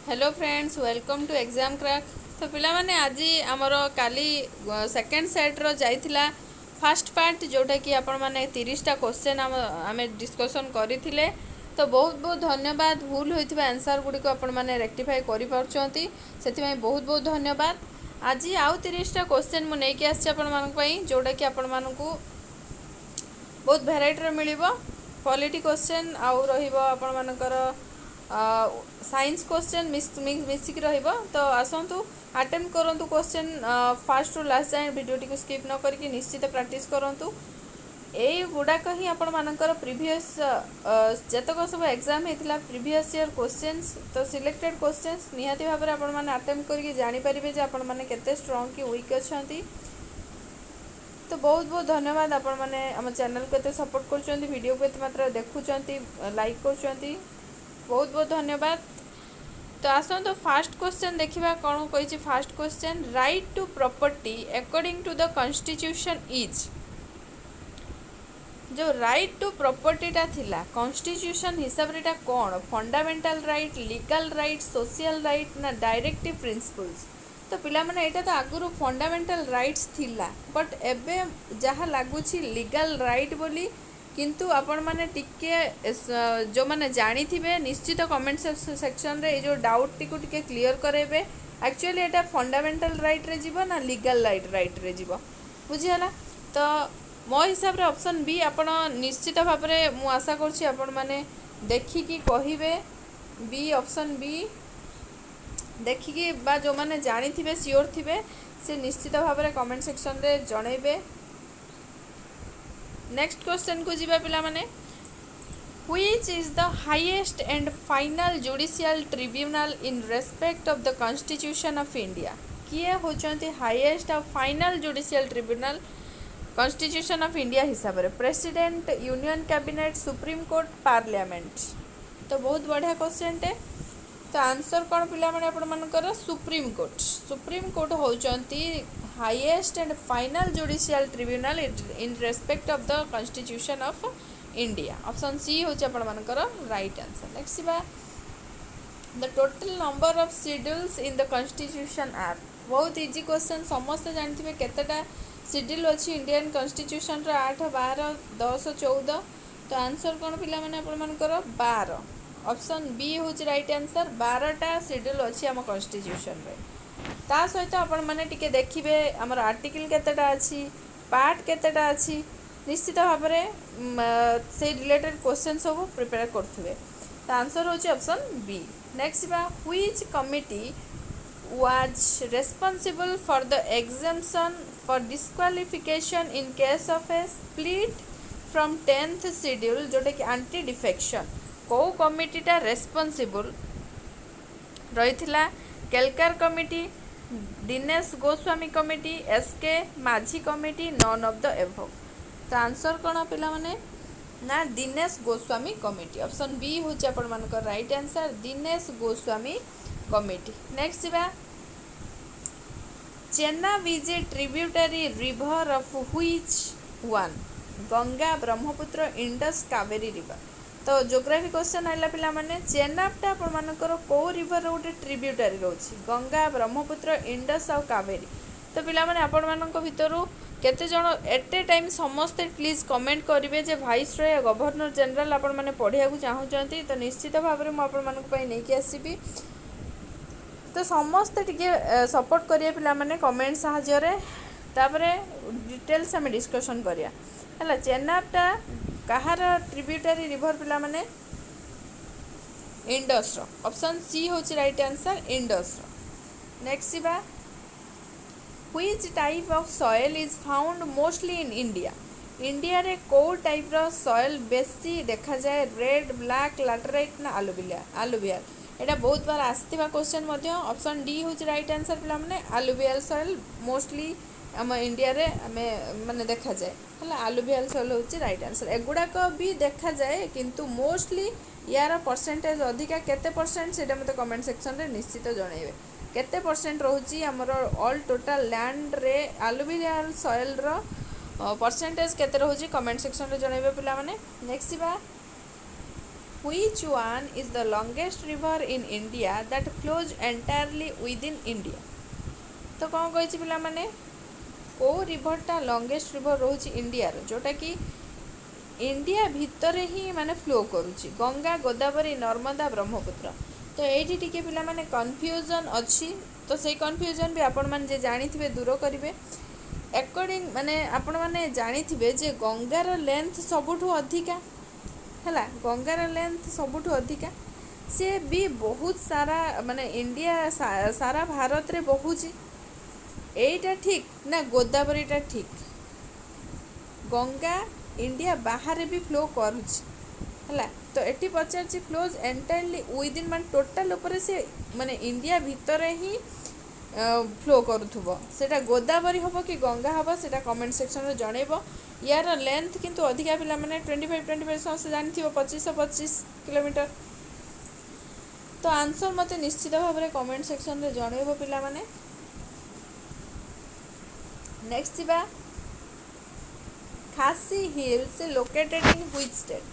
Hello friends, welcome to exam crack. तो पिला माने आज आमर काली सेकेंड सेट रो जाइथिला फास्ट पार्ट जोटा कि आपण माने 30टा क्वेश्चन आमे डिस्कशन करथिले। तो बहुत बहुत धन्यवाद। भूल होइथिबा आंसर गुडी को आपण माने रेक्टिफाई करि पारछंती, सेति में बहुत बहुत धन्यवाद। आज आउ 30टा क्वेश्चन मु नै के आछि आपण मानक पई, जोटा कि आपण मानकू बहुत भेराइटी रो मिलिबो। पॉलिटी क्वेश्चन आउ रहिबो आपण मानकर साइंस क्वेश्चन मिसिक रहिबो। तो आसंतु अटेम्प्ट करंतु क्वेश्चन फास्ट टू लास्ट जाए वीडियो टी स्किप न करके निश्चित प्रैक्टिस करंतु। एई गुडाक ही आपण मानकर प्रीवियस जतक सब एग्जाम हेतिला प्रीवियस ईयर क्वेश्चंस, तो सिलेक्टेड क्वेश्चंस निहाती भाव में आपण माने अटेम्प्ट करके जानि परिबे जे आपण माने केते स्ट्रांग की वीक अछंती। तो बहुत बहुत धन्यवाद। आपण माने हम चैनल को एते सपोर्ट करछंती, वीडियो को एते मात्रा देखुछंती, लाइक करछंती, बहुत बहुत धन्यवाद। तो आसत तो फास्ट क्वेश्चन देखा कौन कही। First question, right to property according to the constitution is. जो राइट टू प्रॉपर्टीटा थिला कॉन्स्टिट्यूशन हिसाब रे कौन, fundamental right, legal right, social right ना डायरेक्टिव प्रिंसिपल्स। तो पिला माने एटा तो आगुरु फंडामेंटल राइट्स थिला, बट एबे जहाँ लगुच लीगल राइट बोली। किंतु आपण माने टिके जो माने जानी थिबे निश्चित कमेंट सेक्शन रे जो डाउट टिको टिके क्लियर करेबे। एक्चुअली एटा फंडामेंटल राइट रे जीवो ना लीगल राइट रे जीवो, बुझिहला। तो मो हिसाब रे ऑप्शन बी आपण निश्चित भाव में मु आशा करछि आपण माने देखिकी कहिबे। बी ऑप्शन बी देखिकी बा जो माने जानी थिबे सियोर थिबे से निश्चित भाव में कमेंट सेक्शन रे जणैबे। नेक्स्ट क्वेश्चन को जीवा पिला माने, which is the highest and final judicial tribunal in respect of the constitution of India. किए होचंती हाईएस्ट और final judicial tribunal constitution of India हिसाब रे? President, union cabinet, supreme court, parliament. तो बहुत बढ़िया क्वेश्चन टे। तो आंसर कौन पिला माने आपण मानकर? Supreme court. सुप्रीम कोर्ट होचंती highest and final judicial tribunal in respect of the constitution of India. Option C होचे आपण मानकर राइट आंसर। नेक्स्ट बा, the total number of schedules in the constitution are. बहुत इजी क्वेश्चन, समस्त जानथिबे केतेटा schedule अछि इंडियन कॉन्स्टिट्यूशन रो? 8, 12, 10, 14। तो आंसर कौन पिला माने आपण मानकर? 12। ऑप्शन बी होची राइट आंसर। 12टा शेड्यूल अछि हम कॉन्स्टिट्यूशन रे। ता सहित आपण माने टिके देखिबे हमर आर्टिकल केतेटा अछि, पार्ट केतेटा अछि, निश्चित भाव में से रिलेटेड क्वेश्चन सब प्रिपेयर करथुबे। तो आंसर होची ऑप्शन बी। नेक्स्ट बा, which committee was responsible for the exemption for disqualification in case of a split from 10th schedule, जोटा कि एंटी डिफेक्शन। को कमिटीटा रेस्पॉन्सिबल रही? Kelkar committee, Dinesh Goswami committee, SK Majhi committee, none of the above. तो answer कौन पिला माने ना? Dinesh Goswami committee. Option B होची आपण मानकर right answer, Dinesh Goswami committee. Next बा, Chenab is a tributary river of which one? Ganga, Brahmaputra, Indus, Kaveri river. तो जोग्राफी क्वेश्चन आइला पिला माने, चेनाबटा आपण मानकर को रिवर गोटे ट्रिब्यूटरी रोची? गंगा, ब्रह्मपुत्र, इंडस और कावेरी। तो पिला माने आपण मानक भितरु केते जण एट ए टाइम समस्ते प्लीज कमेंट करेंगे जे भाइस रॉय गवर्नर जनरल आपण माने पढ़िया को चाहूँगी। तो निश्चित भाव में मुझे मानक नहीं आसबि। तो समस्ते टिके सपोर्ट करिए पिला माने कमेंट साहाय्य तापरे डिटेल्स आम डिस्कशन करिया हला। चेनाबटा कहार ट्रिब्यूटरी रिवर पिला माने? इंडस रो। ऑप्शन सी होची राइट आंसर, इंडस रो। नेक्स्ट बा, which type of soil is found mostly in India? India रे को टाइप रो सॉइल बेसी देखा जाए? रेड, ब्लैक, लैटेराइट ना आलुवियल। एटा बहुत बार आस्थिबा क्वेश्चन मध्य। ऑप्शन डी होची राइट आंसर पिला माने, आलुवियल सॉइल मोस्टली आम इंडिया रे माने देखा जाए हला। आलुवियल सॉइल होची राइट आंसर। एगुड़ाक भी देखा जाए किंतु मोस्टली यार परसेंटेज अधिका केते परसेंट सेटा मते कमेंट सेक्शन रे निश्चित जणाइबे। केते परसेंट रोची हमर ऑल टोटल लैंड रे आलुवियल सॉइल रो परसेंटेज केते रोची कमेंट सेक्शन रे जणाइबे पिला माने। नेक्स्ट बा, Which one is the longest river in India that flows entirely within India? तो कौन कही पिलाने कौ रिभरटा लंगेस्ट रिभर रोचे इंडिया जोटा कि इंडिया भितर ही माने फ्लो करुच्ची गंगा गोदावरी नर्मदा ब्रह्मपुत्र। तो ये टिके पिला माने कन्फ्यूजन अच्छी तो से कन्फ्यूजन भी आपण मैंने जानी दूर करेंगे अकॉर्डिंग माने आपण मैंने जानी जे गंगार लेंथ सबुठू अधिका है गंगार लेंथ सबुठू अधिका सी भी बहुत सारा माने इंडिया सारा भारत रे बहुची एटा ठीक ना गोदावरीटा ठीक गंगा इंडिया बाहर भी फ्लो करुच्ची है तो ये पचार फ्लोज एंटायरली विदिन मान टोटाल उपर से माने इंडिया भितर ही फ्लो करुथुबो सेटा गोदावरी हम कि गंगा हम से कमेंट सेक्शन में जनइब यार लेंथ किंतु अधिका पिला माने 25 समस्त जानी 2525 किलोमीटर। तो आंसर मते निश्चित भाव में कमेंट सेक्शन में जनइब पिला माने। नेक्स्ट जीवा Khasi hills located in which state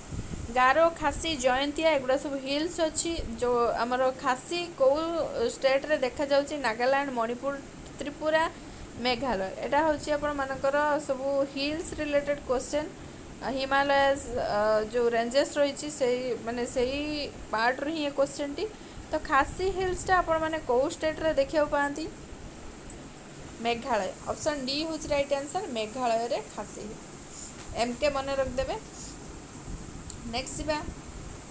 Garo Khasi Jaintia एगुड़ा सब हिल्स अच्छी जो आमर खासी कौ स्टेट रे देखा जाउची नागालैंड मणिपुर त्रिपुरा मेघालय एटा होची आपण मानकर सब हिल्स रिलेटेड क्वेश्चन हिमालयस जो रेंजेस रही से माने सही पार्ट रू ही क्वेश्चन टी। तो खासी हिल्सटा आपण माने कौ स्टेट रे देखिया पाती मेघालय ऑप्शन डी हूँ राइट आंसर मेघालय रे खासी हिल एमके मन रखदेवे। नेक्स्ट बा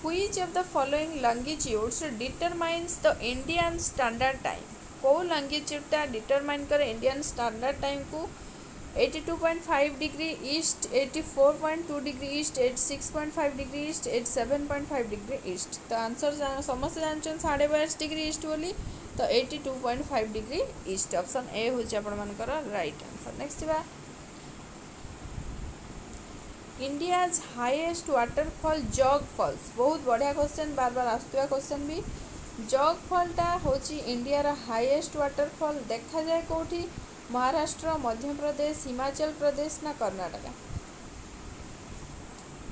which of the following longitudes determines the Indian standard time कौ लॉन्गिट्यूडटा डिटरमाइन करे इंडियन स्टैंडर्ड टाइम को 82.5 degree east 84.2 degree east 86.5 degree east 87.5 degree east. तो आंसर समस्त जानते 22.5 डिग्री ईस्ट बोली तो 82.5 डिग्री ईस्ट ऑप्शन ए हूँ आपंकर राइट आंसर। नेक्स्ट बा India's highest waterfall Jog falls बहुत बढ़िया क्वेश्चन बार बार आसुवा क्वेश्चन भी जॉग फॉलटा हूँ इंडियार हाईएस्ट वाटरफॉल देखा जाए कौटी महाराष्ट्र मध्य प्रदेश हिमाचल प्रदेश ना कर्नाटका।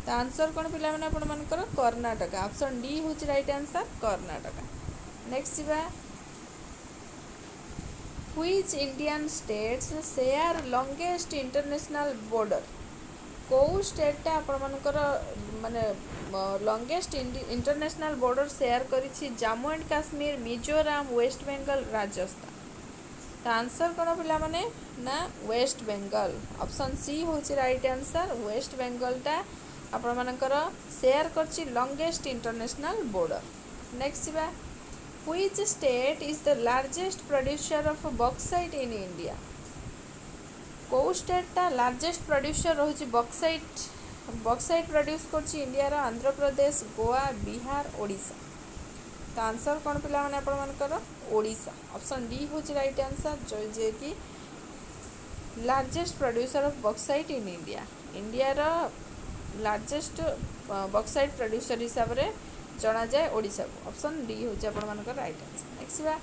तो आंसर कौन पिला माने आपण मानकर कर्नाटका ऑप्शन डी हूँ राइट आंसर कर्नाटका। नेक्स्ट बा which Indian states share longest international border कौ स्टेटा आपणकर माने लॉन्गेस्ट इंटरनेशनल बॉर्डर शेयर करिछि जम्मू एंड काश्मीर मिजोराम वेस्ट बेंगल राजस्थान। तो आंसर कौन पिला माने ना वेस्ट बेंगल ऑप्शन सी हूँ राइट आंसर वेस्ट बेंगलटा आपणकर शेयर करछि लॉन्गेस्ट इंटरनेशनल बॉर्डर। नेक्स्ट बा which state is the largest producer of bauxite in India कौ स्टेटा लार्जेस्ट प्रोड्यूसर रोचे बॉक्साइट प्रोड्यूस करछि इंडिया रो आंध्र प्रदेश गोवा बिहार ओडिशा। तो आंसर कौन पिला माने आपण मानकर ओडिशा ऑप्शन डी हूँ राइट आंसर जो जे कि largest producer of bauxite in India India रो लार्जेस्ट बॉक्साइट प्रोड्यूसर हिसाब रे जना जाए ओडिशा को ऑप्शन डी हूँ आपण मानकर राइट आंसर। नेक्स्ट बा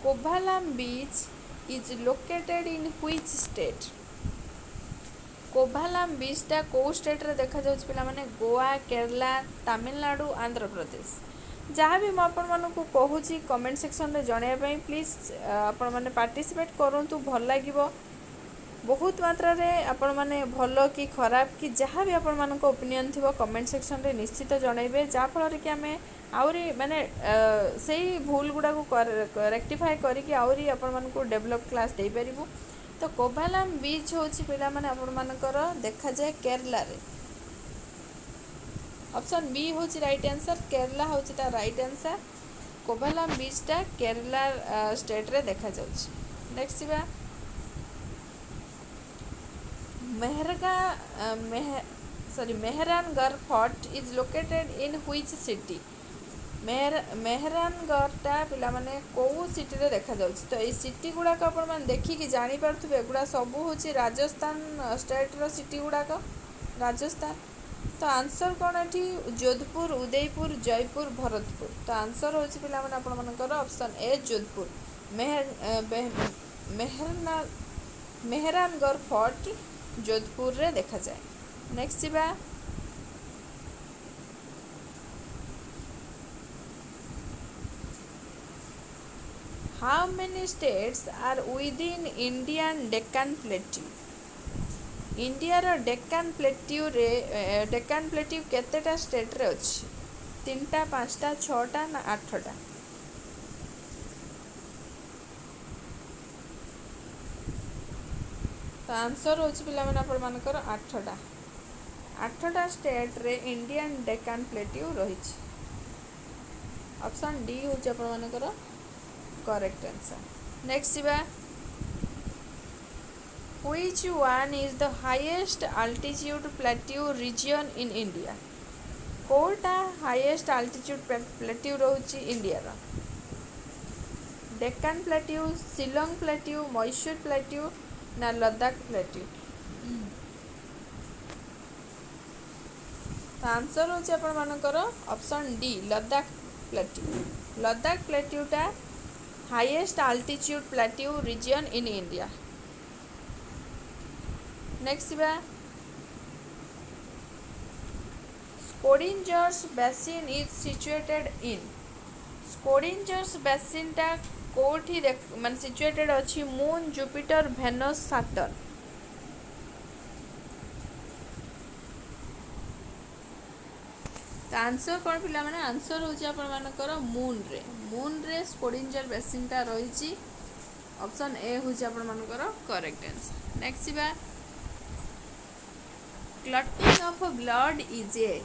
Kovalam beach is located in which state Kovalam बीचटा कौ स्टेट रे देखा जाउछ पिला माने गोवा केरला तमिलनाडु आंध्र प्रदेश जहाँ भी मुझे आपको कहूँ कमेंट सेक्शन में जनवाई प्लीज आपण मैंने पार्टिसिपेट करूँ भल लगे बहुत मात्रा रे आपण मैंने भल कि खराब कि जहाँ भी आपण मानक ओपिनियन थी कमेंट सेक्शन में निश्चित जनइबे जहाँफल कि आम आउरी माने से भूल गुड़ा को रेक्टिफाई करके आउरी आपण मानक डेवलप क्लास दे पारिबु। तो कोभालाम बीच हूँ पिला माने आपण मानकर देखा जाए केरला रे ऑप्शन बी हूँ राइट आंसर केरला हूँ राइट आंसर कोभालाम बीचटा केरला स्टेट रे देखा जाउछि। नेक्स्ट बा Mehrangarh fort is located in which city मेहरानगढ़टा पिला माने कौ सिटी रे देखा जाउछि। तो ये सिटी गुड़ाक आपण देखिकी जानी पार्थुबे एगुड़ा सब हूँ राजस्थान स्टेट रो सिटी गुड़ाक राजस्थान। तो आंसर कौन एठी जोधपुर उदयपुर जयपुर भरतपुर। तो आंसर हूँ पिला माने आपण मानकर option A Jodhpur Mehrangarh fort Jodhpur रे देखा जाए। नेक्स्ट बा how many states are within Indian Deccan plateau? इंडियार डेक्कन प्लेट्यू रे डेक्कन प्लेट्यू केतेटा स्टेट रे अछि? 3टा 5टा 6टा ना 8टा? तो आंसर होछि पिला माने आपण मानकर 8टा। 8टा स्टेट रे इंडियन डेक्कन प्लेट्यू रहिछि। ऑप्शन डी होछि आपण मानकर करेक्ट आंसर। नेक्स्ट जीवा, which one is the highest altitude plateau region in India? कोटा हाईएस्ट आल्टीट्यूड प्लेट्यू रोची इंडिया रा? Deccan plateau, Shillong plateau, Mysore plateau ना लद्दाख प्लेट्यू? तो आंसर होची आपण मानकर option D Ladakh plateau. Ladakh प्लेट्यूटा highest altitude plateau region in India. Next बा, Schrodinger's basin is situated in? Schrodinger's basin टा कोठी मान सिचुएटेड अछि? Moon, Jupiter, Venus, Saturn? तो आंसर कौन पिला माने? आंसर होची आपण मानकर मून रे। मून रे स्कोडिंजर बेसिन टा रहिछि। ऑप्शन ए होची आपण मानकर करेक्ट आंसर। नेक्स्ट बा, clotting of blood is a?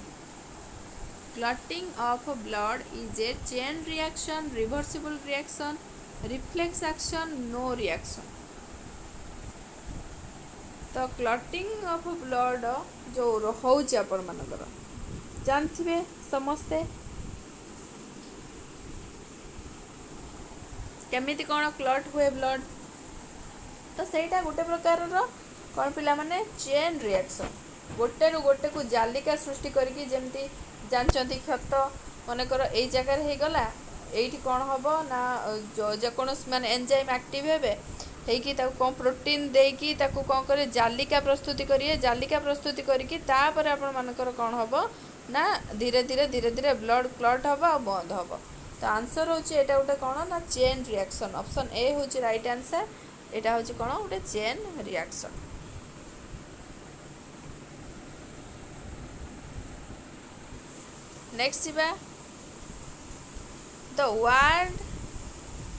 Clotting of blood is a chain reaction, reversible reaction, reflex action, no reaction? तो क्लॉटिंग ऑफ ब्लड जो होଉଛି आपण मानकर जानथिबे समस्ते केमिति कोन क्लॉट हुए ब्लड? तो सेटा गोटे प्रकार रो कोन पिला माने चेन रिएक्शन। गोटे रु गोटे को जालिका सृष्टि करके जेमती जानचंती क्षत मनकर एई जगह हे गला एठी कोन हबो ना जेकोनस माने एंजाइम एक्टिव हेबे हेकी ताको कोन प्रोटीन देकी ताको कोन करे जालिका प्रस्तुति करिए। जालिका प्रस्तुति करके तापर आपण मानकर कोन हबो ना धीरे धीरे ब्लड क्लॉट हबो आ बंद हबो। तो आंसर होची एटा गोटे कोन ना चेन रिएक्शन। ऑप्शन ए होची राइट आंसर। एटा होची कोन गोटे चेन रिएक्शन। नेक्स्ट बा, the word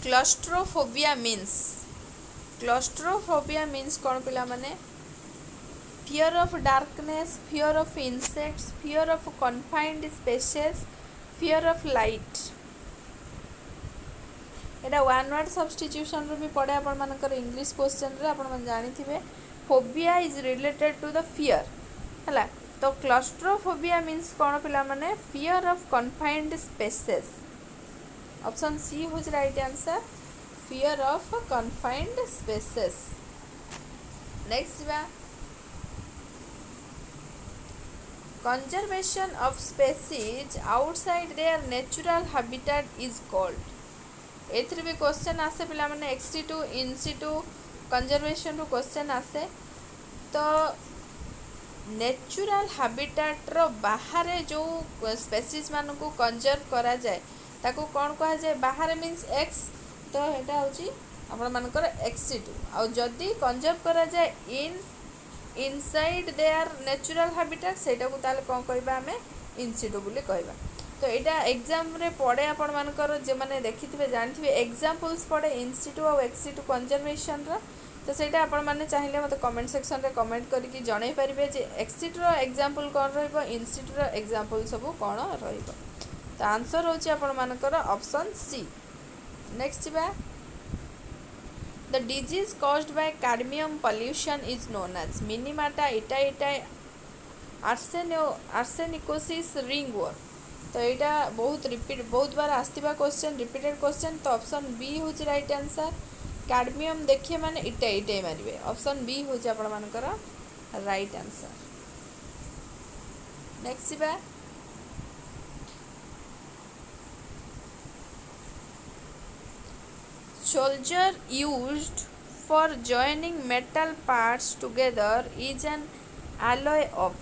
claustrophobia means? Claustrophobia means कौन पिला माने? Fear of darkness, fear of insects, fear of confined spaces, fear of light? Etah one word substitution रो भी पड़े आपण मानकर इंग्लिश क्वेश्चन रे। आपण मन जानि थिबे phobia is related to the fear हला। तो क्लस्ट्रोफोबिया मीन्स कौन पिला माने? Fear of confined spaces. Option C होज right answer, fear of confined spaces. Next बा, conservation of species outside their natural habitat is called? एथरे भी क्वेश्चन आसे पिला माने एक्स2 इन2 कंजर्वेशन रो क्वेश्चन आसे। तो नेचुरल हैबिटेट रो बाहर जो स्पेसीज मान को कंजर्व करा जाए ताको कौन कहा जाए? बाहर मीन्स एक्स। तो एटा होची आपण मानकर एक्स2। आ जदी कंजर्व करा जाए इनसाइड देयर नेचुरल हैबिटेट सेटा को ताले कोन कहबा? हमें इन2 बोली कहबा। तो एटा एग्जाम रे पड़े आपण मानकर जे माने देखिथिबे जानथिबे एग्जांपल्स पड़े इन2 और एक्स2 कंजर्वेशन रो। तो सेटा आपण माने चाहिए मत कमेंट सेक्शन रे कमेंट करके जणाई परिबे जे एक्स2 रो एग्जांपल कोन रहइबो, इन2 रो एग्जांपल सब कोन रहइबो। तो आंसर होची आपण मानकर ऑप्शन सी। नेक्स्ट बा, the disease caused by cadmium pollution is known as? Minamata, इटा आर्सेनिकोसिस, रिंगवर्म? तो यहाँ बहुत बार आसवा क्वेश्चन रिपीटेड क्वेश्चन। तो ऑप्शन बी हूँ राइट आंसर। कैडमियम देखिए माने इटे मारे। ऑप्शन बी हूँ आपण मानकर राइट आंसर। नेक्स्ट बा, solder used for joining metal parts together is an alloy of?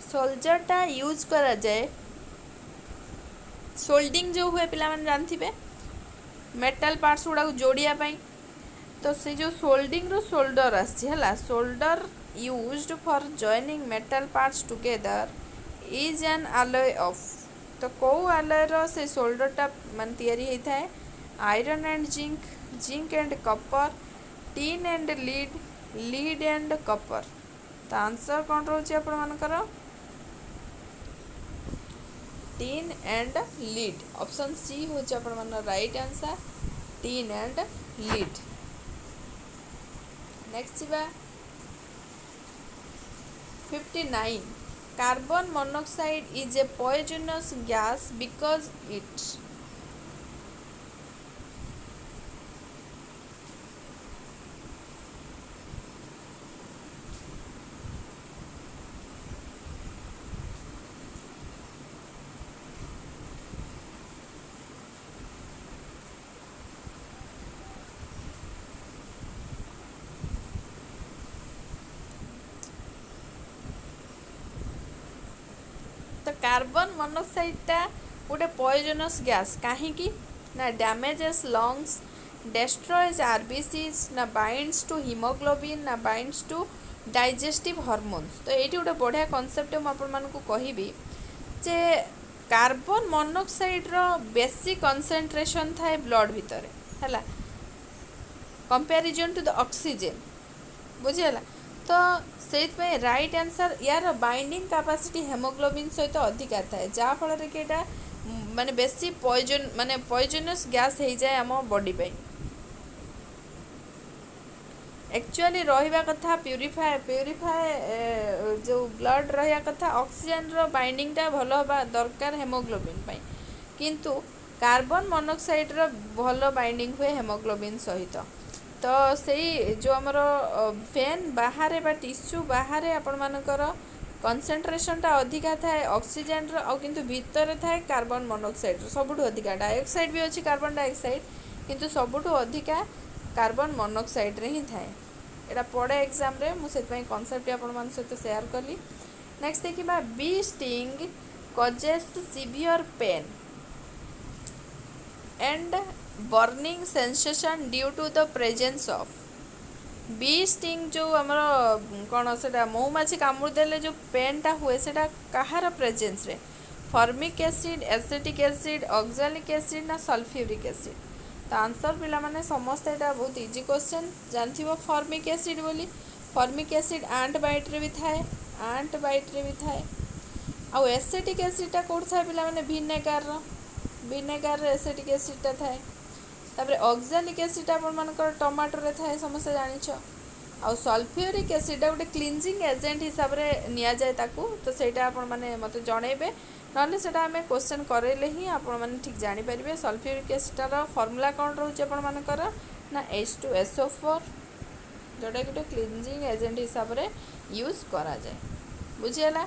सोल्जरटा यूज करा जाए सोल्डिंग जो हुए पिला माने जानथिबे मेटाल पार्ट्स गुड़ा जोड़िया तो से जो सोल्डिंग रो शोल्डर आसला solder used for joining metal parts together is an alloy of तो कौ आलॉय रो से शोल्डरटा मान तैयारी होता है iron and zinc zinc and copper tin and lead lead and copper तो आंसर कौन रोचे आपण मानकर tin and lead option C होचे आपण मान right answer tin and lead next बा 59 carbon monoxide is a poisonous gas because it तो कार्बन मोनोक्साइडटा गोटे पॉइजनस गैस कहीं ना डैमेजेस लंग्स डेस्ट्रॉयज आरबीसीज ना बाइंड्स टू हिमोग्लोबिन ना बाइंड्स टू डाइजेस्टिव हार्मोन्स तो ये गोटे बढ़िया कॉन्सेप्ट मुझे कहबी जे कार्बन मोनोक्साइड रो बेसी कंसंट्रेशन थाए ब्लड भितर है कंपैरिजन टू द ऑक्सीजन बुझीगला तो से राइट आंसर यार बाइंडिंग कैपेसिटी हेमोग्लोबिन सहित अधिका थाए जहाँफल कि यहाँ माने बेसी पॉइजन माने पॉइजनस गैस हो जाए आम बॉडी पे एक्चुअली रहा कथा प्यूरिफाए जो ब्लड रहा कथा ऑक्सीजन रो बाइंडिंगटा भल हवा दरकार हेमोग्लोबिन पाई किंतु कार्बन मोनोक्साइड रो भल बाइंडिंग हुए हेमोग्लोबिन सहित तो से जो आमर वेन बाहर बा टिश्यू बाहर आपण मानकर कंसंट्रेशनटा अधिका थाए ऑक्सीजन रो किंतु भीतर थाए कार्बन मोनोक्साइड सबुठ अधिका डाइऑक्साइड भी अच्छी कार्बन डाइऑक्साइड किंतु सबुठ अधिका कार्बन मोनोक्साइड रे ही थाए यहाँ पड़े एग्जाम रे मुझे कनसेप्ट आपण सहित शेयर कली नेक्स्ट देखा bee sting causes severe pain and burning sensation due to the presence of bee sting जो आमर कौन से मऊमाछी कामुड़देले जो पेनटा हुए से कहार प्रेजेंस रे formic acid acetic acid oxalic acid ना सल्फ्यूरिक एसिड तो आंसर पिला माने समस्त एटा बहुत इजी क्वेश्चन जानथिबो फॉर्मिक एसिड बोली फॉर्मिक एसिड आंट बाइट रे भी थाए आंट बाइट रे भी थाए आ एसिटिक एसिडटा कोड थाए पिला माने विनेगार रे एसिटिक एसिडटा थाए तापर ऑक्सालिक एसिड आपण मानकर टमाटो रे थाए समस्त जानिछ आ सल्फ्यूरिक एसिड गोटे क्लीनजिंग एजेंट हिसाब रे निया जाए ताकू तो सेटा आपण माने मते जणेबे नले सेटा आमे क्वेश्चन करेले ही आपण माने ठीक जानि परिबे सल्फ्यूरिक एसिड रो फार्मूला कोन रहउछ आपण मानकर ना H2SO4 जोटा गोटे क्लीनजिंग एजेंट हिसाब रे यूज करा जाए बुझियला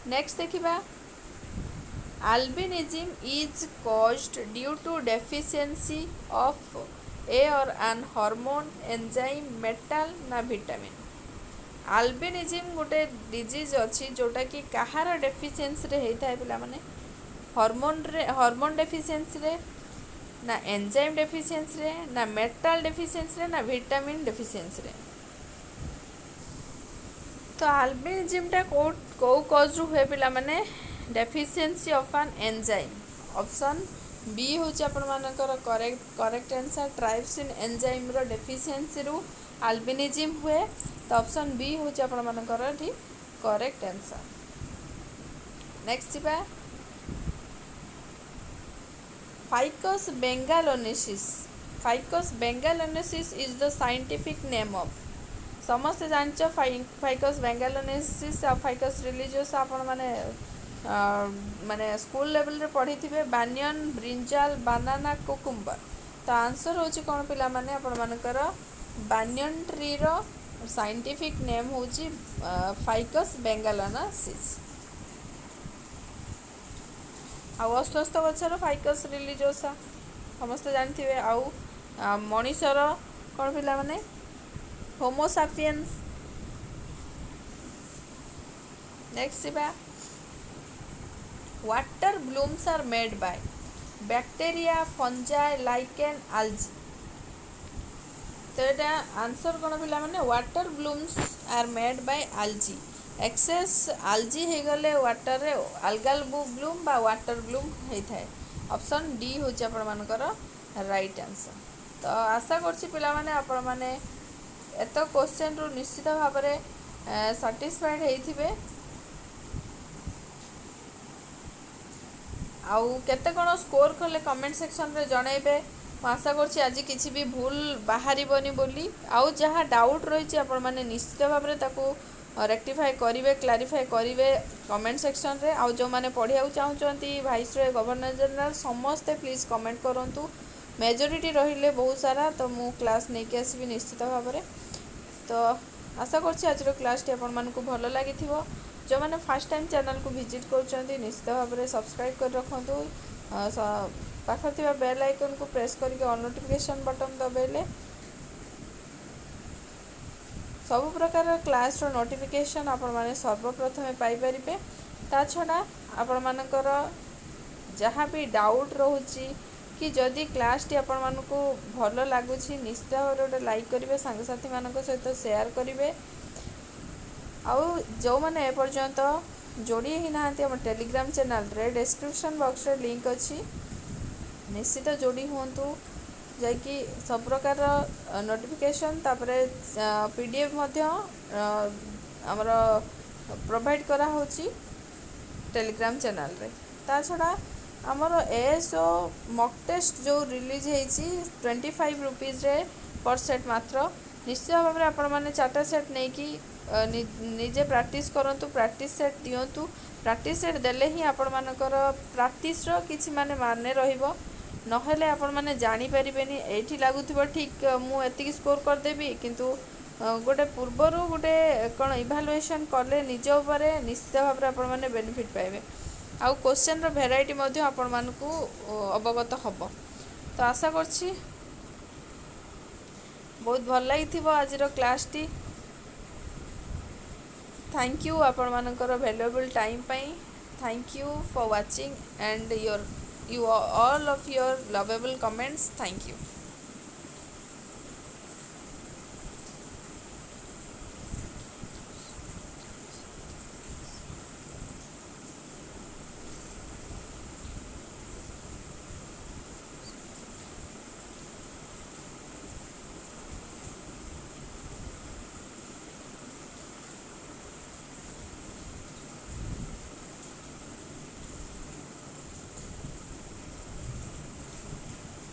नेक्स्ट देखिबा albinism is caused due to deficiency of a or an hormone enzyme metal ना vitamin albinism गोटे डिजीज अच्छी जोटा कि कहार डेफिशिएंसी रे होता है पिला माने हार्मोन डेफिशिएंसी रे ना एंजाइम डेफिशिएंसी रे ना मेटल डेफिशिएंसी रे ना विटामिन डेफिशिएंसी रे तो albinism को कॉज रु हुए पिला माने deficiency of an enzyme option B होची आपण मानकर करेक्ट आंसर ट्राइप्सिन एंजाइम रो डेफिशिएंसी रु albinism हुए तो ऑप्शन बी होची आपण मानकर ठीक करेक्ट आंसर नेक्स्ट बा Ficus benghalensis is the scientific name of समस्त जानछ फाइकस बेंगालोनेसिस आ फाइकस रिलीजियोसा आपण माने माने स्कूल लेवल रे पढ़ी थे बानियन ब्रिंजाल बानाना कुकुम्बर तो आंसर होची कौन पिला माने आपण मानकर बानियन ट्री रो साइंटिफिक नेम होची फाइकस बेंगालोनेसिस आउ अस्वस्थ गछर फाइकस रिलीजियोसा समस्त जानथिबे आउ मनीषर कौन पिला माने होमो सापियंस नेक्स्ट बा water blooms are made by bacteria fungi lichen algae. तो यहाँ आंसर कौन पिला माने water blooms are made by algae. Excess algae हो गले वाटर रे आल्गाल ब्लूम बा वाटर ब्लूम होता है। ऑप्शन डी हूँ आपर राइट आंसर। तो आशा करछि पिला माने आपण माने एत क्वेश्चन रु निश्चित भाव में सैटिस्फाइड होइथिबे। आउ केते कोन स्कोर कले कमेंट सेक्शन रे जणैबे। आशा करछि आज किसी भी भूल बाहरिबनी बोली। आउ जहाँ डाउट रही आपण माने निश्चित भाव में ताकू रेक्टिफाई करेंगे क्लारिफाई करेंगे कमेंट सेक्शन रे। आउ जो माने पढ़िया चाहूँगी वाइसरॉय गवर्नर जनरल समस्ते प्लीज कमेंट करूँ। मेजोरिटी रहिले बहुत सारा तो मु क्लास नहीं आसबि निश्चित भाव में। तो आशा करछि आज क्लास टी आपण मानकु भल लगी। जो मैंने फर्स्ट टाइम चैनल को विजिट कर निश्चित भाव में सब्सक्राइब कर रखु। पाखर थिबा बेल आइकन को प्रेस करके ऑल नोटिफिकेशन बटन दबाइले सब प्रकार क्लास रो नोटिफिकेशन आपण माने सर्वप्रथमे पाई परिबे। ता छड़ा आपण मानकर जहाँ भी डाउट रोची कि जदि क्लास टी आपण मानकु भल लगुच निश्चित भाव गोटे लाइक करेंगे सांगसाथी मान सहित शेयर करेंगे। आउ जो मैंने एपर्यंत जोड़ी ही ना आम टेलीग्राम चैनल रे डिस्क्रिप्शन बॉक्स रे लिंक अच्छी निश्चित जोड़ी हूँ जैकि सब प्रकार नोटिफिकेशन तापरे पीडीएफ आमर प्रोवाइड करा होची टेलीग्राम चैनल रे। ता छड़ा आमर एएसओ मॉक टेस्ट जो रिलीज होती 25 रुपीज रे पर सेट मात्र। निश्चित भाव में आपण मैंने 4टा सेट नहीं कि निजे प्रैक्टिस करंतु प्रैक्टिस सेट दियंतु। प्रैक्टिस सेट देले ही आपण मानकर प्रैक्टिस रो किछि माने रहिबो। नहेले आपण माने जानि परिबेनी एठी लागुथिबो ठीक मु एतिकी स्कोर कर देबी किंतु गोटे पूर्वर गोटे कौन इभालुएसन कले निज उपर निश्चित भाव में आपण माने बेनिफिट पाइबे। आउ क्वेश्चन रो भेराइटी मध्ये आपण मानकु अवगत हबो। तो आशा करछि बहुत भल लगी आज क्लास टी। थैंक यू आपण मानकर valuable time pi. Thank you for watching and your all of your lovable comments. Thank you.